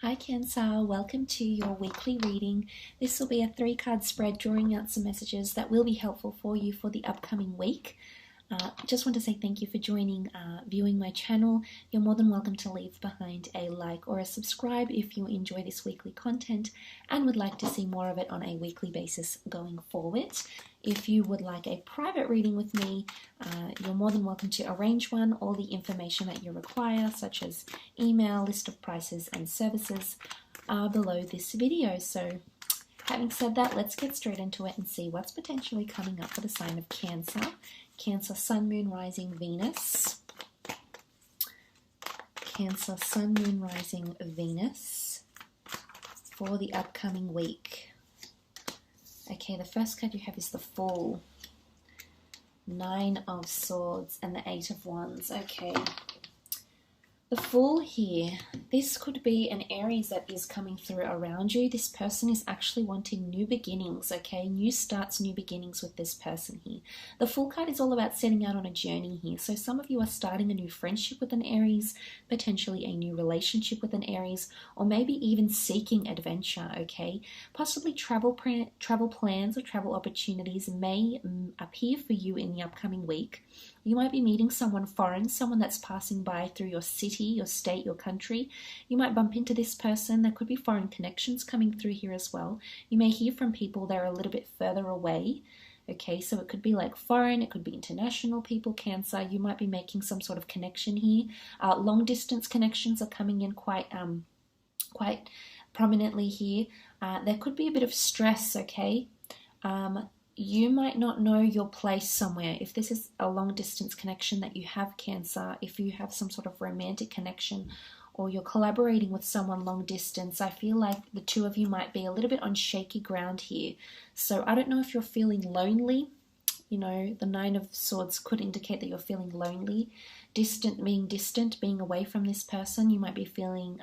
Hi Cancer, welcome to your weekly reading. This will be a 3-card spread drawing out some messages that will be helpful for you for the upcoming week. Just want to say thank you for joining, viewing my channel. You're more than welcome to leave behind a like or a subscribe if you enjoy this weekly content and would like to see more of it on a weekly basis going forward. If you would like a private reading with me, you're more than welcome to arrange one. All the information that you require, such as email, list of prices and services, are below this video. So having said that, let's get straight into it and see what's potentially coming up for the sign of Cancer. Cancer, Sun, Moon, Rising, Venus. Cancer, Sun, Moon, Rising, Venus for the upcoming week. Okay, the first card you have is the Fool, 9 of Swords, and the 8 of Wands. Okay. The Fool here, this could be an Aries that is coming through around you. This person is actually wanting new beginnings, okay? New starts, new beginnings with this person here. The Fool card is all about setting out on a journey here. So some of you are starting a new friendship with an Aries, potentially a new relationship with an Aries, or maybe even seeking adventure, okay? Possibly travel plans or travel opportunities may appear for you in the upcoming week. You might be meeting someone foreign, someone that's passing by through your city, your state, your country. You might bump into this person. There could be foreign connections coming through here as well. You may hear from people that are a little bit further away. Okay, so it could be like foreign, it could be international people, Cancer. You might be making some sort of connection here. Long distance connections are coming in quite prominently here. There could be a bit of stress, okay? You might not know your place somewhere. If this is a long distance connection that you have, Cancer, if you have some sort of romantic connection or you're collaborating with someone long distance, I feel like the two of you might be a little bit on shaky ground here. So I don't know if you're feeling lonely. You know, the 9 of Swords could indicate that you're feeling lonely, distant, being away from this person. You might be feeling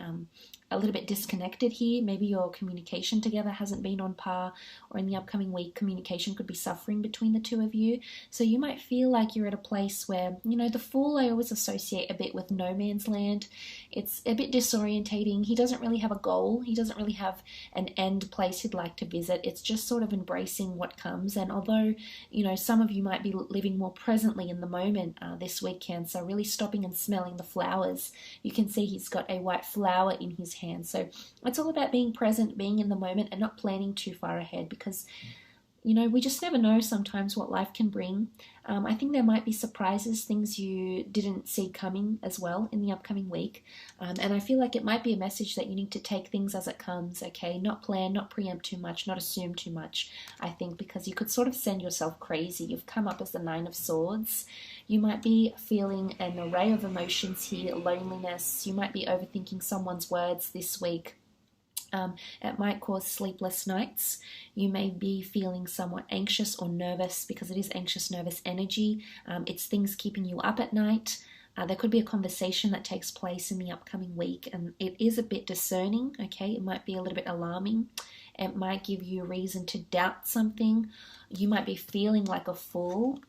a little bit disconnected here. Maybe your communication together hasn't been on par, or in the upcoming week, communication could be suffering between the two of you. So you might feel like you're at a place where, you know, the Fool I always associate a bit with no man's land. It's a bit disorientating. He doesn't really have a goal. He doesn't really have an end place he'd like to visit. It's just sort of embracing what comes. And although, you know, some of you might be living more presently in the moment this week, Cancer, really stopping and smelling the flowers. You can see he's got a white flower in his hand. So it's all about being present, being in the moment, and not planning too far ahead, because, you know, we just never know sometimes what life can bring. I think there might be surprises, things you didn't see coming as well in the upcoming week. And I feel like it might be a message that you need to take things as it comes, okay? Not plan, not preempt too much, not assume too much, I think, because you could sort of send yourself crazy. You've come up as the 9 of Swords. You might be feeling an array of emotions here, loneliness. You might be overthinking someone's words this week. It might cause sleepless nights. You may be feeling somewhat anxious or nervous, because it is anxious, nervous energy. It's things keeping you up at night. There could be a conversation that takes place in the upcoming week, and it is a bit discerning, okay? It might be a little bit alarming. It might give you reason to doubt something. You might be feeling like a fool.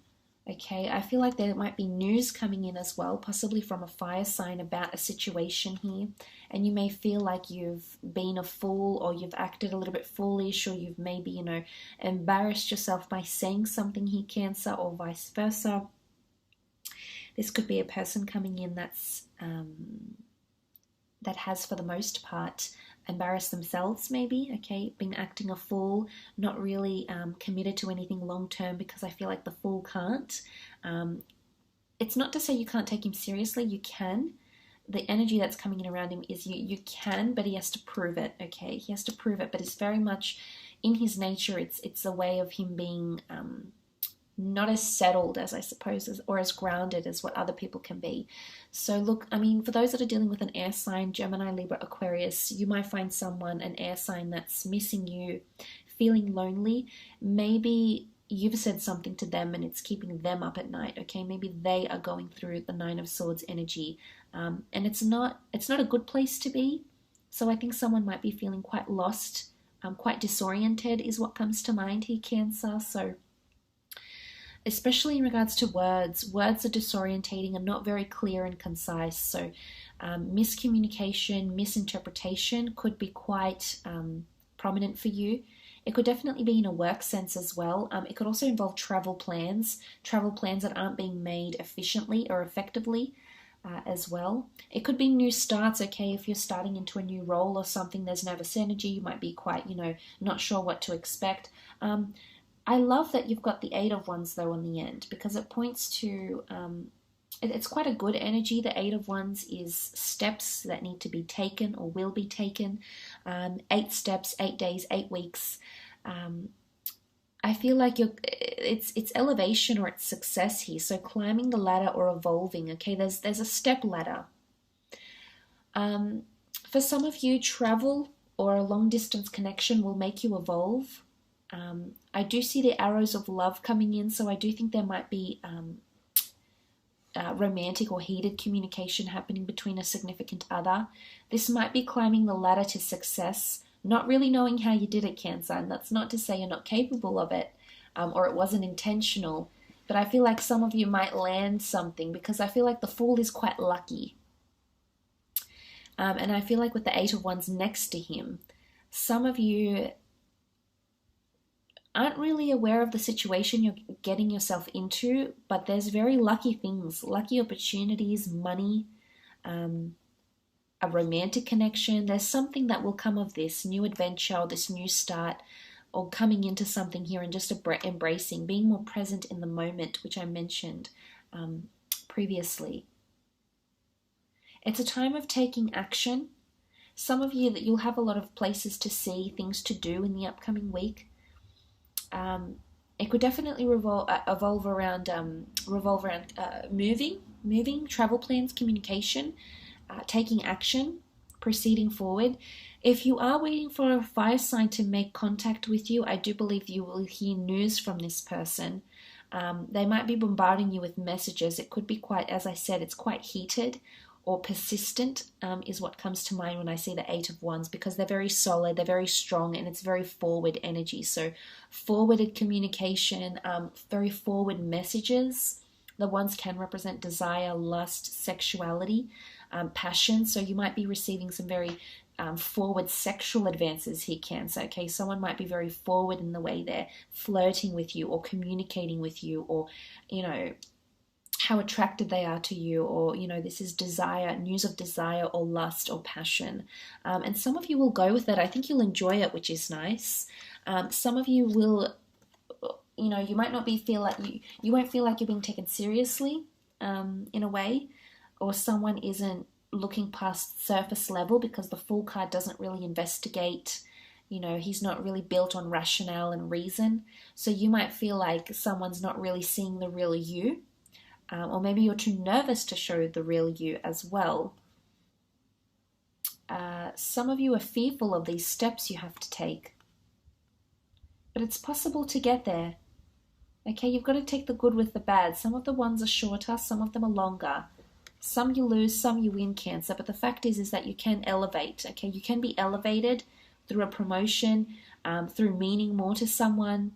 Okay, I feel like there might be news coming in as well, possibly from a fire sign about a situation here. And you may feel like you've been a fool, or you've acted a little bit foolish, or you've maybe, you know, embarrassed yourself by saying something here, Cancer, or vice versa. This could be a person coming in that's that has, for the most part, embarrassed themselves, maybe, okay, been acting a fool, not really committed to anything long term, because I feel like the Fool can't. It's not to say you can't take him seriously, you can. The energy that's coming in around him is you can, but he has to prove it, okay? He has to prove it, but it's very much in his nature. It's a way of him being not as settled as, I suppose, or as grounded as what other people can be. So look, I mean, for those that are dealing with an air sign, Gemini, Libra, Aquarius, you might find someone, an air sign, that's missing you, feeling lonely. Maybe you've said something to them and it's keeping them up at night, okay? Maybe they are going through the 9 of Swords energy, and it's not a good place to be. So I think someone might be feeling quite lost, quite disoriented is what comes to mind here, Cancer. So especially in regards to words. Words are disorientating and not very clear and concise. So Miscommunication, misinterpretation could be quite prominent for you. It could definitely be in a work sense as well. It could also involve travel plans that aren't being made efficiently or effectively as well. It could be new starts, okay, if you're starting into a new role or something, there's nervous energy, you might be quite, not sure what to expect. I love that you've got the Eight of Wands though on the end, because it points to, it's quite a good energy. The Eight of Wands is steps that need to be taken or will be taken. 8 steps, 8 days, 8 weeks. I feel like it's elevation or it's success here. So climbing the ladder or evolving. Okay, there's a step ladder. For some of you, travel or a long distance connection will make you evolve. I do see the arrows of love coming in, so I do think there might be romantic or heated communication happening between a significant other. This might be climbing the ladder to success, not really knowing how you did it, Cancer, and that's not to say you're not capable of it or it wasn't intentional, but I feel like some of you might land something, because I feel like the Fool is quite lucky. And I feel like with the Eight of Wands next to him, some of you aren't really aware of the situation you're getting yourself into, but there's very lucky things, lucky opportunities, money, a romantic connection. There's something that will come of this new adventure or this new start, or coming into something here and just embracing, being more present in the moment, which I mentioned previously. It's a time of taking action. Some of you, that you'll have a lot of places to see, things to do in the upcoming week. It could definitely revolve around moving, travel plans, communication, taking action, proceeding forward. If you are waiting for a fire sign to make contact with you, I do believe you will hear news from this person. They might be bombarding you with messages. It could be quite, as I said, it's quite heated or persistent is what comes to mind when I see the Eight of Wands, because they're very solid, they're very strong, and it's very forward energy. So forwarded communication, very forward messages. The Wands can represent desire, lust, sexuality, passion. So you might be receiving some very forward sexual advances here, Cancer. Okay, someone might be very forward in the way they're flirting with you or communicating with you, or, how attracted they are to you, or, this is desire, news of desire or lust or passion. And some of you will go with it. I think you'll enjoy it, which is nice. Some of you will, you might not feel like you won't feel like you're being taken seriously in a way, or someone isn't looking past surface level, because the Fool card doesn't really investigate. He's not really built on rationale and reason. So you might feel like someone's not really seeing the real you. Or maybe you're too nervous to show the real you as well. Some of you are fearful of these steps you have to take. But it's possible to get there. Okay, you've got to take the good with the bad. Some of the ones are shorter, some of them are longer. Some you lose, some you win, Cancer. But the fact is that you can elevate. Okay, you can be elevated through a promotion, through meaning more to someone.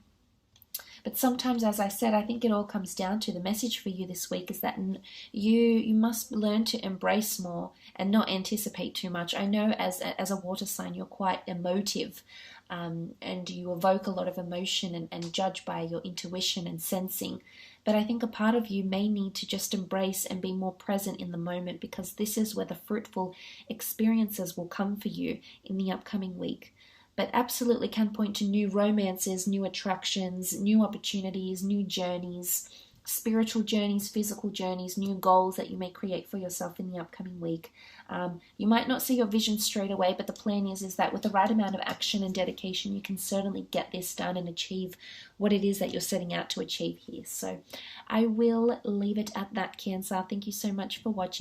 But sometimes, as I said, I think it all comes down to the message for you this week is that you must learn to embrace more and not anticipate too much. I know as a water sign, you're quite emotive and you evoke a lot of emotion and judge by your intuition and sensing. But I think a part of you may need to just embrace and be more present in the moment, because this is where the fruitful experiences will come for you in the upcoming week. But absolutely can point to new romances, new attractions, new opportunities, new journeys, spiritual journeys, physical journeys, new goals that you may create for yourself in the upcoming week. You might not see your vision straight away, but the plan is that with the right amount of action and dedication, you can certainly get this done and achieve what it is that you're setting out to achieve here. So I will leave it at that, Cancer. Thank you so much for watching.